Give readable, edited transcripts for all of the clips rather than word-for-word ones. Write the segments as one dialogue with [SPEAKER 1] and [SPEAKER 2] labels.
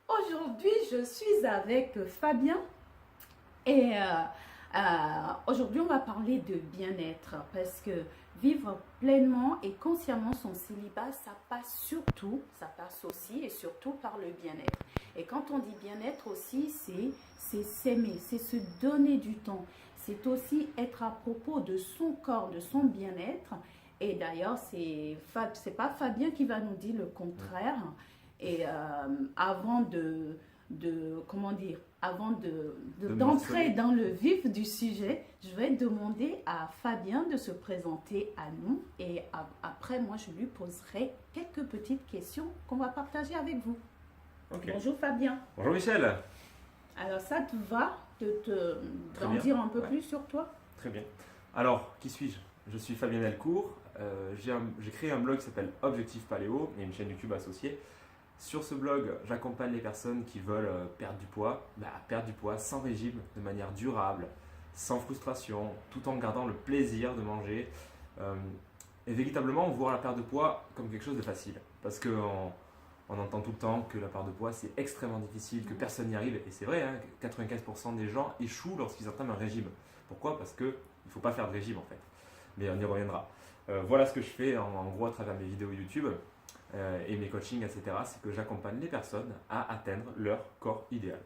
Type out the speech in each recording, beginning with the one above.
[SPEAKER 1] Aujourd'hui, je suis avec Fabien et aujourd'hui, on va parler de bien-être parce que vivre pleinement et consciemment son célibat, ça passe aussi et surtout par le bien-être. Et quand on dit bien-être aussi, c'est s'aimer, c'est se donner du temps. C'est aussi être à propos de son corps, de son bien-être. Et d'ailleurs, c'est pas Fabien qui va nous dire le contraire. Et avant comment dire, d'entrer dans le vif du sujet, je vais demander à Fabien de se présenter à nous et après, moi, je lui poserai quelques petites questions qu'on va partager avec vous.
[SPEAKER 2] Okay.
[SPEAKER 1] Bonjour Fabien.
[SPEAKER 2] Bonjour Michel.
[SPEAKER 1] Alors, ça te va d'en dire un peu plus sur toi?
[SPEAKER 2] Très bien. Alors, qui suis-je? Je suis Fabien Delcourt. J'ai créé un blog qui s'appelle Objectif Paléo et une chaîne YouTube associée. Sur ce blog, j'accompagne les personnes qui veulent perdre du poids sans régime, de manière durable, sans frustration, tout en gardant le plaisir de manger. Et véritablement, voir la perte de poids comme quelque chose de facile. Parce qu'on entend tout le temps que la perte de poids, c'est extrêmement difficile, que personne n'y arrive. Et c'est vrai, hein, 95% des gens échouent lorsqu'ils entament un régime. Pourquoi? Parce qu'il ne faut pas faire de régime en fait. Mais on y reviendra. Voilà ce que je fais en gros à travers mes vidéos YouTube. Et mes coachings, etc., c'est que j'accompagne les personnes à atteindre leur corps idéal.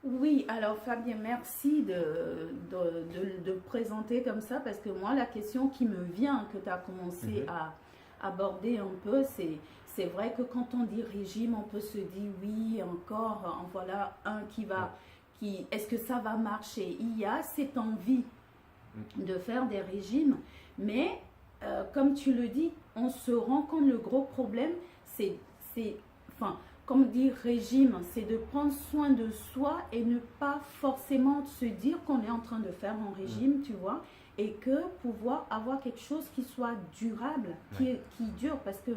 [SPEAKER 1] Oui, alors Fabien, merci de présenter comme ça parce que moi, la question qui me vient, que tu as commencé à aborder un peu, c'est vrai que quand on dit régime, on peut se dire oui, encore, en voilà un est-ce que ça va marcher? Il y a cette envie de faire des régimes, mais comme tu le dis, on se rend compte le gros problème, comme dire régime, c'est de prendre soin de soi et ne pas forcément se dire qu'on est en train de faire un régime, tu vois, et que pouvoir avoir quelque chose qui soit durable, qui dure, parce que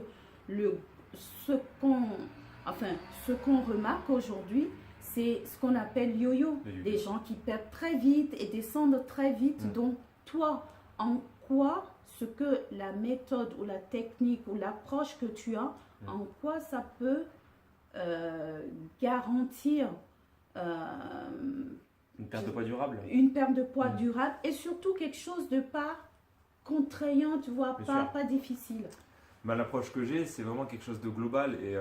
[SPEAKER 1] ce qu'on remarque aujourd'hui, c'est ce qu'on appelle yo-yo, des gens qui perdent très vite et descendent très vite. Donc toi, en quoi ce que la méthode ou la technique ou l'approche que tu as, en quoi ça peut garantir
[SPEAKER 2] une perte de poids durable.
[SPEAKER 1] Une perte de poids durable et surtout quelque chose de pas contraignant, tu vois, pas difficile.
[SPEAKER 2] L'approche que j'ai, c'est vraiment quelque chose de global et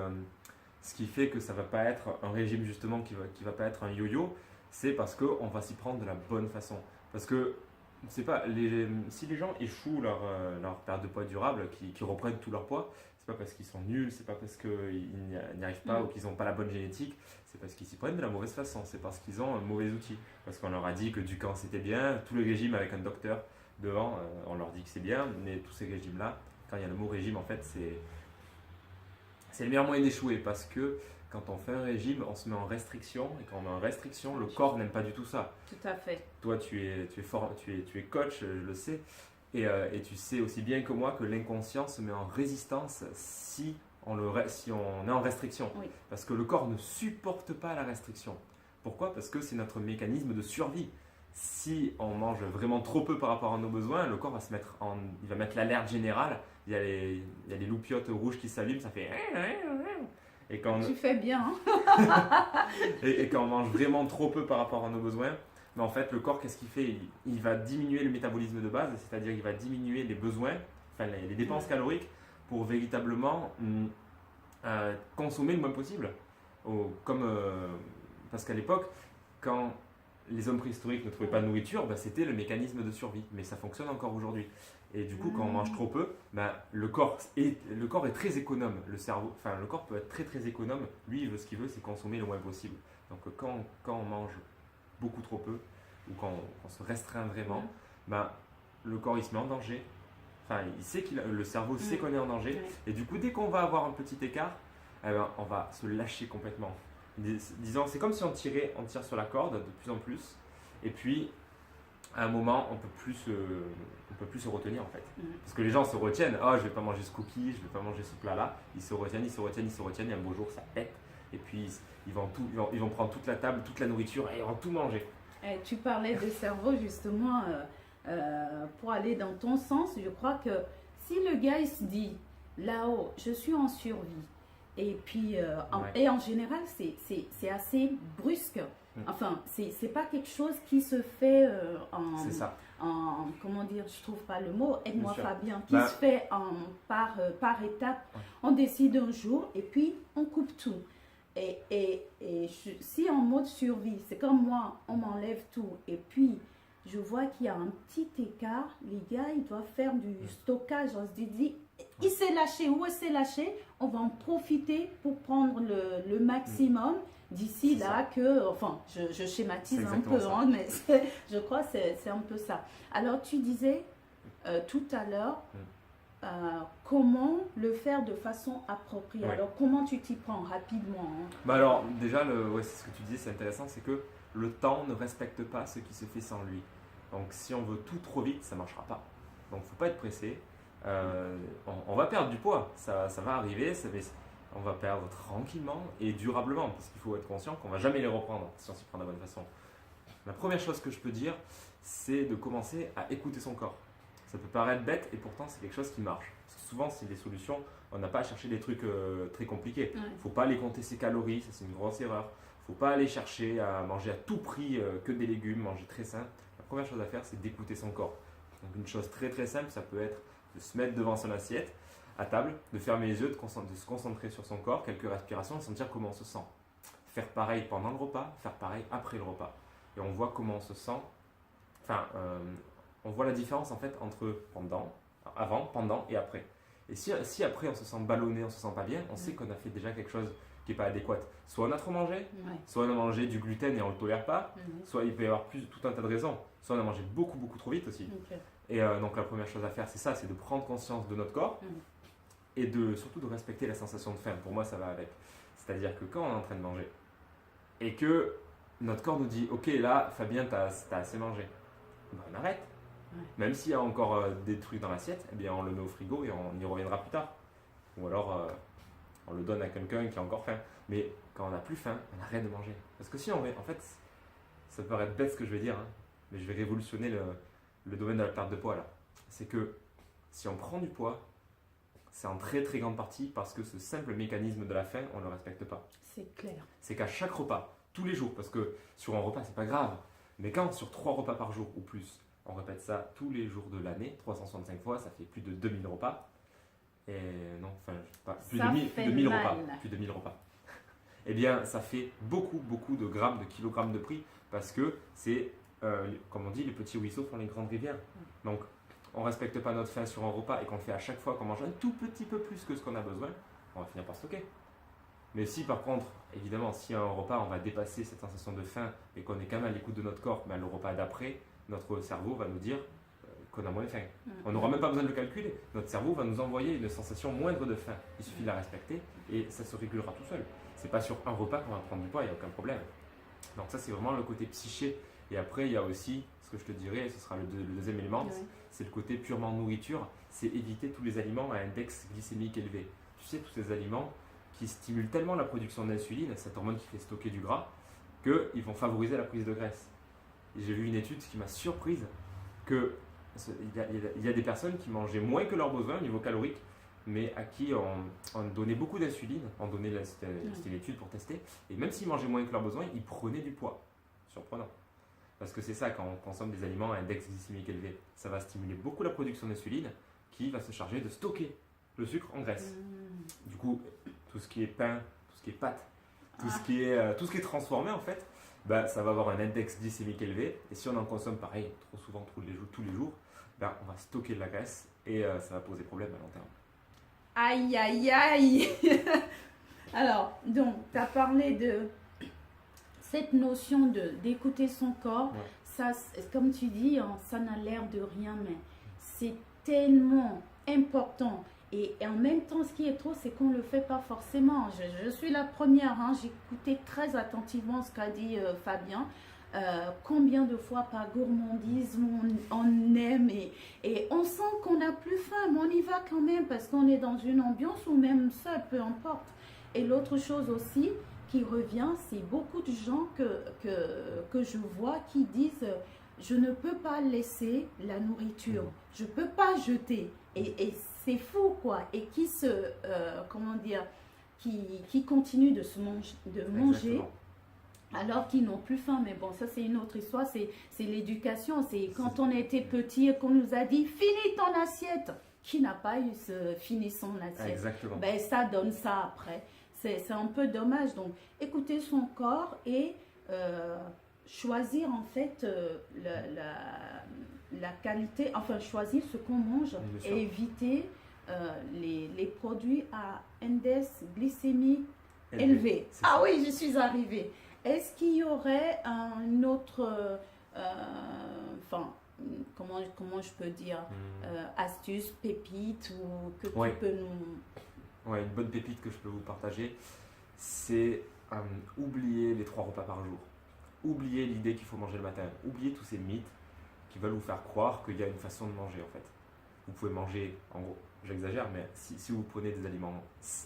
[SPEAKER 2] ce qui fait que ça ne va pas être un régime justement qui va pas être un yo-yo, c'est parce qu'on va s'y prendre de la bonne façon. Parce que c'est pas si les gens échouent leur perte de poids durable, qui reprennent tout leur poids, c'est pas parce qu'ils sont nuls, c'est pas parce qu'ils n'y arrivent pas ou qu'ils n'ont pas la bonne génétique, c'est parce qu'ils s'y prennent de la mauvaise façon, c'est parce qu'ils ont un mauvais outil. Parce qu'on leur a dit que du camp c'était bien, tous les régimes avec un docteur devant, on leur dit que c'est bien, mais tous ces régimes-là, quand il y a le mot régime, en fait, c'est le meilleur moyen d'échouer parce que quand on fait un régime, on se met en restriction et quand on met en restriction, le corps n'aime pas du tout ça.
[SPEAKER 1] Tout à fait.
[SPEAKER 2] Toi, tu es coach, je le sais, et tu sais aussi bien que moi que l'inconscient se met en résistance si on est en restriction.
[SPEAKER 1] Oui.
[SPEAKER 2] Parce que le corps ne supporte pas la restriction. Pourquoi? Parce que c'est notre mécanisme de survie. Si on mange vraiment trop peu par rapport à nos besoins, le corps va mettre l'alerte générale. Il y a les loupiotes rouges qui s'allument, ça fait. Et
[SPEAKER 1] tu fais bien. Hein.
[SPEAKER 2] et quand on mange vraiment trop peu par rapport à nos besoins, mais en fait, le corps, qu'est-ce qu'il fait? Il va diminuer le métabolisme de base, c'est-à-dire qu'il va diminuer les besoins, les dépenses caloriques pour véritablement consommer le moins possible. Parce qu'à l'époque, quand les hommes préhistoriques ne trouvaient pas de nourriture, c'était le mécanisme de survie. Mais ça fonctionne encore aujourd'hui. Et du coup, quand on mange trop peu, le corps est très économe. Le corps peut être très très économe. Lui, il veut ce qu'il veut, c'est consommer le moins possible. Donc quand on mange beaucoup trop peu, ou quand on se restreint vraiment, le corps il se met en danger. Il sait le cerveau sait qu'on est en danger. Et du coup, dès qu'on va avoir un petit écart, on va se lâcher complètement. Disons, c'est comme si on tire sur la corde de plus en plus, et puis à un moment on peut plus se retenir en fait. Parce que les gens se retiennent, je vais pas manger ce cookie, je vais pas manger ce plat là, ils se retiennent, et un beau jour ça pète, et puis ils vont prendre toute la table, toute la nourriture, et ils vont tout manger.
[SPEAKER 1] Tu parlais de cerveau justement, pour aller dans ton sens, je crois que si le gars il se dit là-haut, je suis en survie, Et puis,
[SPEAKER 2] Ouais.
[SPEAKER 1] et en général, c'est assez brusque. Enfin, c'est pas quelque chose qui se fait
[SPEAKER 2] C'est ça.
[SPEAKER 1] comment dire, je trouve pas le mot, aide-moi
[SPEAKER 2] Bien sûr.
[SPEAKER 1] Fabien, qui
[SPEAKER 2] Bah,
[SPEAKER 1] se fait par étape.
[SPEAKER 2] Ouais.
[SPEAKER 1] On décide un jour et puis on coupe tout. Si en mode survie, c'est comme moi, on m'enlève tout et puis je vois qu'il y a un petit écart, les gars, ils doivent faire du stockage. On se dit, il s'est lâché, où il s'est lâché, on va en profiter pour prendre le maximum d'ici
[SPEAKER 2] C'est
[SPEAKER 1] là que, enfin, je schématise
[SPEAKER 2] C'est
[SPEAKER 1] un
[SPEAKER 2] exactement
[SPEAKER 1] peu,
[SPEAKER 2] ça.
[SPEAKER 1] hein, mais je crois que c'est un peu ça. Alors tu disais tout à l'heure, comment le faire de façon appropriée.
[SPEAKER 2] Ouais.
[SPEAKER 1] Alors comment tu t'y prends rapidement, hein?
[SPEAKER 2] Bah alors, déjà, ouais, c'est ce que tu disais, c'est intéressant, c'est que le temps ne respecte pas ce qui se fait sans lui. Donc, si on veut tout trop vite, ça ne marchera pas. Donc, faut pas être pressé. On va perdre du poids, ça va arriver, on va perdre tranquillement et durablement, parce qu'il faut être conscient qu'on ne va jamais les reprendre si on s'y prend de la bonne façon. La première chose que je peux dire, c'est de commencer à écouter son corps. Ça peut paraître bête et pourtant c'est quelque chose qui marche. Parce que souvent, c'est des solutions, on n'a pas à chercher des trucs très compliqués. Il
[SPEAKER 1] Ouais.
[SPEAKER 2] ne faut pas aller compter ses calories, ça c'est une grosse erreur. Il ne faut pas aller chercher à manger à tout prix que des légumes, manger très sain. La première chose à faire, c'est d'écouter son corps. Donc une chose très très simple, ça peut être de se mettre devant son assiette, à table, de fermer les yeux, de se concentrer sur son corps, quelques respirations et sentir comment on se sent. Faire pareil pendant le repas, faire pareil après le repas. Et on voit comment on se sent. Enfin, on voit la différence en fait entre avant, pendant et après. Et si après on se sent ballonné, on se sent pas bien, on sait qu'on a fait déjà quelque chose qui n'est pas adéquat. Soit on a trop mangé,
[SPEAKER 1] Ouais.
[SPEAKER 2] soit on a mangé du gluten et on ne le tolère pas,
[SPEAKER 1] Mhm.
[SPEAKER 2] soit il peut y avoir tout un tas de raisons. Soit on a mangé beaucoup trop vite aussi.
[SPEAKER 1] Ok.
[SPEAKER 2] Et donc la première chose à faire, c'est ça, c'est de prendre conscience de notre corps et surtout de respecter la sensation de faim. Pour moi, ça va avec. C'est-à-dire que quand on est en train de manger et que notre corps nous dit « Ok, là, Fabien, t'as assez mangé », ben, on arrête.
[SPEAKER 1] Ouais.
[SPEAKER 2] Même s'il y a encore des trucs dans l'assiette, eh bien, on le met au frigo et on y reviendra plus tard. Ou alors, on le donne à quelqu'un qui a encore faim. Mais quand on n'a plus faim, on arrête de manger. Parce que si en fait, ça peut paraître bête ce que je vais dire, hein, mais je vais révolutionner le domaine de la perte de poids là. C'est que si on prend du poids, c'est en très très grande partie parce que ce simple mécanisme de la faim, on ne le respecte pas.
[SPEAKER 1] C'est clair.
[SPEAKER 2] C'est qu'à chaque repas, tous les jours, parce que sur un repas c'est pas grave, mais quand sur 3 repas par jour ou plus, on répète ça tous les jours de l'année, 365 fois, ça fait plus de 2000 repas. Et non, enfin, pas, plus
[SPEAKER 1] Ça
[SPEAKER 2] de 1000
[SPEAKER 1] fait
[SPEAKER 2] plus de 1000
[SPEAKER 1] mal.
[SPEAKER 2] repas. Plus de 1000 repas. Eh bien, ça fait beaucoup de grammes, de kilogrammes de prix parce que c'est, comme on dit, les petits ruisseaux font les grandes rivières. Donc, on ne respecte pas notre faim sur un repas et qu'on le fait à chaque fois qu'on mange un tout petit peu plus que ce qu'on a besoin, on va finir par stocker. Mais si par contre, évidemment, si à un repas on va dépasser cette sensation de faim et qu'on est quand même à l'écoute de notre corps, ben, le repas d'après, notre cerveau va nous dire qu'on a moins faim. On n'aura même pas besoin de le calculer. Notre cerveau va nous envoyer une sensation moindre de faim. Il suffit de la respecter et ça se régulera tout seul. C'est pas sur un repas qu'on va prendre du poids, il n'y a aucun problème. Donc ça c'est vraiment le côté psyché. Et après il y a aussi, ce que je te dirais, ce sera le deuxième élément,
[SPEAKER 1] Ouais.
[SPEAKER 2] c'est le côté purement nourriture, c'est éviter tous les aliments à index glycémique élevé. Tu sais, tous ces aliments qui stimulent tellement la production d'insuline, cette hormone qui fait stocker du gras, qu'ils vont favoriser la prise de graisse. Et j'ai vu une étude qui m'a surprise que il y a des personnes qui mangeaient moins que leurs besoins au niveau calorique, mais à qui on donnait beaucoup d'insuline, c'était une étude pour tester, et même s'ils mangeaient moins que leurs besoins, ils prenaient du poids. Surprenant. Parce que c'est ça, quand on consomme des aliments à index glycémique élevé, ça va stimuler beaucoup la production d'insuline qui va se charger de stocker le sucre en graisse. Du coup, tout ce qui est pain, tout ce qui est pâte, tout ce qui est transformé en fait, bah, ça va avoir un index glycémique élevé. Et si on en consomme pareil, trop souvent, tous les jours, bah, on va stocker de la graisse et ça va poser problème à long terme.
[SPEAKER 1] Aïe, aïe, aïe. Alors, donc, tu as parlé de cette notion d'écouter son corps.
[SPEAKER 2] Ouais.
[SPEAKER 1] Ça, comme tu dis, hein, ça n'a l'air de rien, mais c'est tellement important. Et en même temps, ce qui est trop, c'est qu'on ne le fait pas forcément. Je suis la première, hein, j'écoutais très attentivement ce qu'a dit Fabien. Combien de fois par gourmandisme on aime et on sent qu'on n'a plus faim, mais on y va quand même parce qu'on est dans une ambiance ou même ça, peu importe. Et l'autre chose aussi qui revient, c'est beaucoup de gens que je vois qui disent je ne peux pas laisser la nourriture, je ne peux pas jeter. Et c'est fou quoi. Et qui se, comment dire, qui continuent de manger
[SPEAKER 2] Exactement.
[SPEAKER 1] alors qu'ils n'ont plus faim. Mais bon, ça c'est une autre histoire, c'est l'éducation. C'est quand on était petit et qu'on nous a dit finis ton assiette. Qui n'a pas eu fini son assiette?
[SPEAKER 2] Exactement.
[SPEAKER 1] Ben, ça donne ça après. C'est un peu dommage. Donc, écouter son corps et choisir en fait la qualité, enfin choisir ce qu'on mange
[SPEAKER 2] Bien sûr.
[SPEAKER 1] et éviter les produits à index glycémique élevé.
[SPEAKER 2] C'est
[SPEAKER 1] Ah
[SPEAKER 2] ça.
[SPEAKER 1] oui, je suis arrivée. Est-ce qu'il y aurait un autre, enfin, comment je peux dire, astuce, pépite ou que
[SPEAKER 2] Ouais.
[SPEAKER 1] tu peux nous...
[SPEAKER 2] Ouais, une bonne pépite que je peux vous partager, c'est oublier les 3 repas par jour. Oublier l'idée qu'il faut manger le matin. Oublier tous ces mythes qui veulent vous faire croire qu'il y a une façon de manger en fait. Vous pouvez manger, en gros, j'exagère, mais si vous prenez des aliments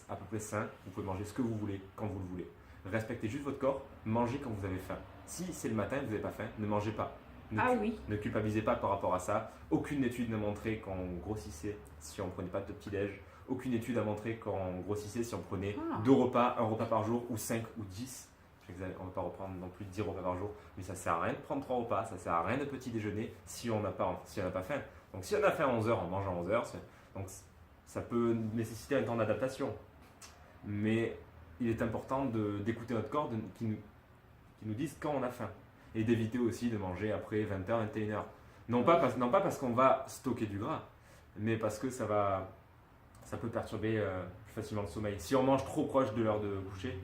[SPEAKER 2] à peu près sains, vous pouvez manger ce que vous voulez, quand vous le voulez. Respectez juste votre corps, mangez quand vous avez faim. Si c'est le matin et que vous n'avez pas faim, ne mangez pas.
[SPEAKER 1] Oui.
[SPEAKER 2] Ne culpabilisez pas par rapport à ça. Aucune étude n'a montré qu'on grossissait si on ne prenait pas de petit-déj. Aucune étude a montré qu'on grossissait si on prenait 2 repas, 1 repas par jour, ou 5 ou 10. On ne va pas reprendre non plus 10 repas par jour, mais ça ne sert à rien de prendre 3 repas, ça ne sert à rien de petit déjeuner si on n'a pas faim. Donc si on a faim à 11h, on mange à 11h. Donc ça peut nécessiter un temps d'adaptation. Mais il est important d'écouter notre corps qui nous dise quand on a faim. Et d'éviter aussi de manger après 20h, 21h. Non pas parce qu'on va stocker du gras, mais parce que ça peut perturber plus facilement le sommeil. Si on mange trop proche de l'heure de coucher,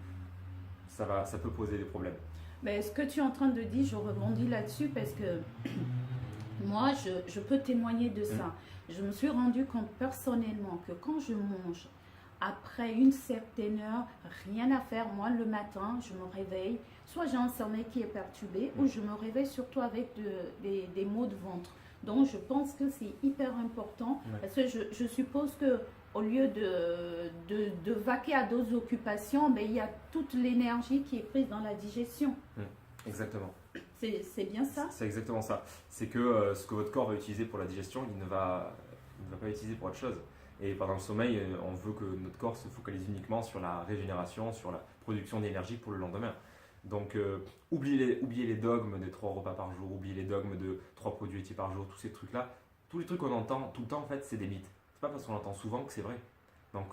[SPEAKER 2] ça peut poser des problèmes.
[SPEAKER 1] Mais ce que tu es en train de dire, je rebondis là-dessus parce que moi, je peux témoigner de ça. Je me suis rendu compte personnellement que quand je mange après une certaine heure, rien à faire, moi le matin, je me réveille, soit j'ai un sommeil qui est perturbé ou je me réveille surtout avec des maux de ventre. Donc je pense que c'est hyper important parce que je suppose que au lieu de vaquer à d'autres occupations, mais il y a toute l'énergie qui est prise dans la digestion.
[SPEAKER 2] Exactement.
[SPEAKER 1] C'est bien ça?
[SPEAKER 2] C'est exactement ça. C'est que ce que votre corps va utiliser pour la digestion, il ne va pas utiliser pour autre chose. Et pendant le sommeil, on veut que notre corps se focalise uniquement sur la régénération, sur la production d'énergie pour le lendemain. Donc, oubliez les dogmes des 3 repas par jour, oubliez les dogmes de 3 produits laitiers par jour, tous ces trucs-là. Tous les trucs qu'on entend tout le temps, en fait, c'est des mythes. C'est pas parce qu'on entend souvent que c'est vrai. Donc,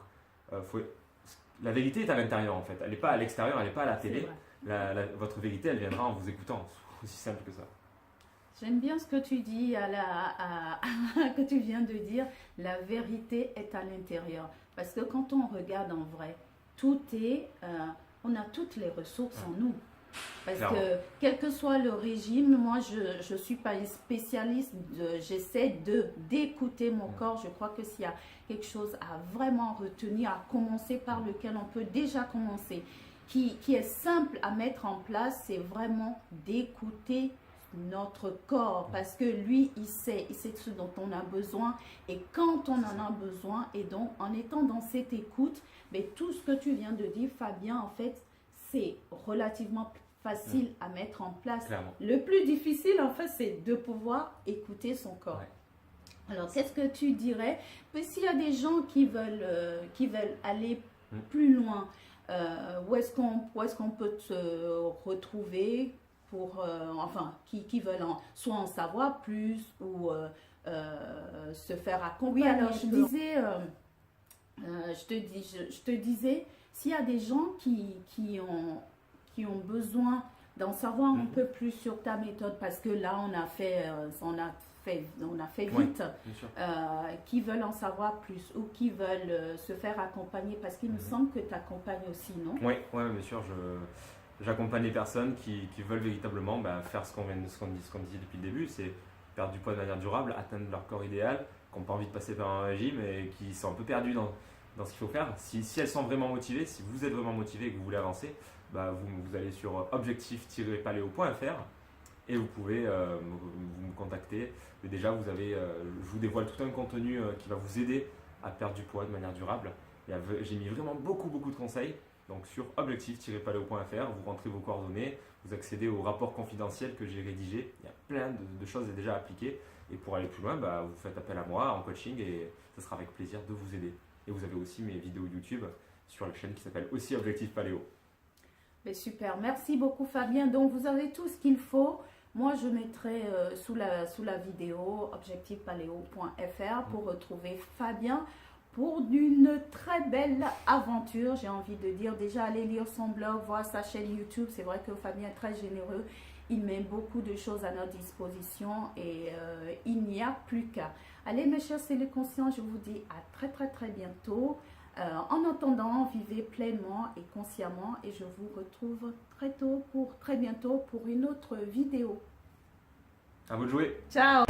[SPEAKER 2] la vérité est à l'intérieur, en fait. Elle n'est pas à l'extérieur, elle n'est pas à la télé. Votre vérité, elle viendra en vous écoutant. C'est aussi simple que ça.
[SPEAKER 1] J'aime bien ce que tu dis, que tu viens de dire, la vérité est à l'intérieur. Parce que quand on regarde en vrai, on a toutes les ressources en nous. Parce que quel que soit le régime, moi je ne suis pas une spécialiste, j'essaie d'écouter mon corps. Je crois que s'il y a quelque chose à vraiment retenir, à commencer par lequel on peut déjà commencer, qui est simple à mettre en place, c'est vraiment d'écouter notre corps, parce que lui, il sait ce dont on a besoin et quand on en a besoin. Et donc, en étant dans cette écoute, mais tout ce que tu viens de dire, Fabien, en fait, c'est relativement facile à mettre en place.
[SPEAKER 2] Clairement.
[SPEAKER 1] Le plus difficile, en fait, c'est de pouvoir écouter son corps. Alors, qu'est-ce que tu dirais? Mais s'il y a des gens qui veulent aller plus loin, où est-ce qu'on peut te retrouver pour, qui veulent soit en savoir plus ou se faire accompagner. Oui, alors je te disais, s'il y a des gens qui ont besoin d'en savoir un peu plus sur ta méthode, parce que là on a fait vite, qui veulent en savoir plus ou qui veulent se faire accompagner, parce qu'il me semble que tu accompagnes aussi, non?
[SPEAKER 2] Oui, bien sûr, j'accompagne les personnes qui veulent véritablement faire ce qu'on disait depuis le début, c'est perdre du poids de manière durable, atteindre leur corps idéal, qui n'ont pas envie de passer par un régime et qui sont un peu perdus dans ce qu'il faut faire. Si elles sont vraiment motivées, si vous êtes vraiment motivé et que vous voulez avancer, vous allez sur objectif-paléo.fr et vous pouvez me contacter. Mais déjà, je vous dévoile tout un contenu qui va vous aider à perdre du poids de manière durable. J'ai mis vraiment beaucoup de conseils. Donc sur objectif-paléo.fr, vous rentrez vos coordonnées, vous accédez au rapport confidentiel que j'ai rédigé. Il y a plein de choses déjà appliquées. Et pour aller plus loin, vous faites appel à moi en coaching et ce sera avec plaisir de vous aider. Et vous avez aussi mes vidéos YouTube sur la chaîne qui s'appelle aussi Objectif Paléo.
[SPEAKER 1] Mais super, merci beaucoup Fabien. Donc vous avez tout ce qu'il faut. Moi je mettrai sous la vidéo objectifpaléo.fr pour retrouver Fabien pour une très belle aventure. J'ai envie de dire déjà allez lire son blog, voir sa chaîne YouTube. C'est vrai que Fabien est très généreux. Il met beaucoup de choses à notre disposition et il n'y a plus qu'à. Allez mes chers cellules conscients, je vous dis à très bientôt. En attendant, vivez pleinement et consciemment et je vous retrouve très bientôt pour une autre vidéo.
[SPEAKER 2] À vous de jouer.
[SPEAKER 1] Ciao.